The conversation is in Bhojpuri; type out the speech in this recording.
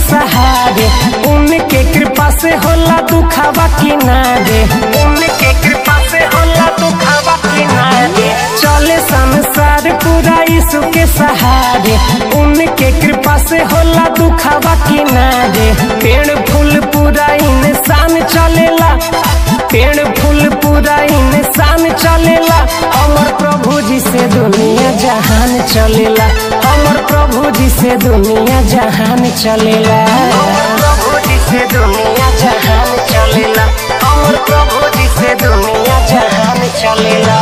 सहारे, उनके कृपा से होला दुखावा किनारे, उनके कृपा से होला दुखावा किनारे। चले संसार पूरा यीशु के सहारे, उनके कृपा से होला दुखावा किनारे। पेड़ फूल पूरा इंसान चलेला, पेड़ फूल पूरा इंसान चलेला। अमर प्रभु जी से दुनिया जहान चलेला, अमर प्रभु जी से दुनिया जहान चलेला, अमर प्रभु जी से दुनिया जहान चलेला, अमर प्रभु जी से दुनिया जहान चलेला।